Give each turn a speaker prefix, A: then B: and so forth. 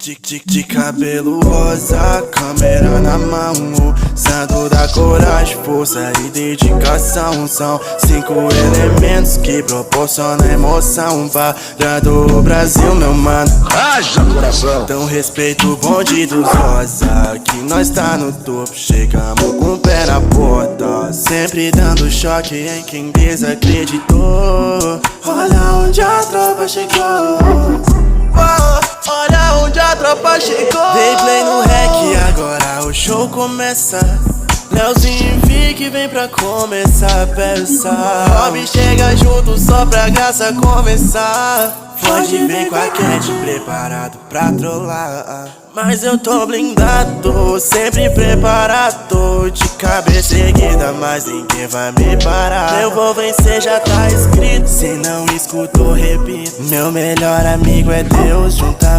A: De cabelo rosa, câmera na mão, santo da coragem, força e dedicação. São 5 elementos que proporcionam emoção parando o Brasil, meu mano.
B: Haja coração!
A: Então respeita o bonde dos rosa, que nós tá no topo, chegamos com o pé na porta, sempre dando choque em quem desacreditou. Olha onde a tropa chegou, olha onde a tropa chegou. Dei play no rec, agora o show começa. Leozinho Vic vem pra começar a peça. Rob chega junto só pra graça começar. Pode vir com a Cat preparado pra trollar, mas eu tô blindado, sempre preparado. De cabeça erguida, mas ninguém vai me parar. Eu vou vencer, já tá escrito, se não escutou, repito. Meu melhor amigo é Deus, junta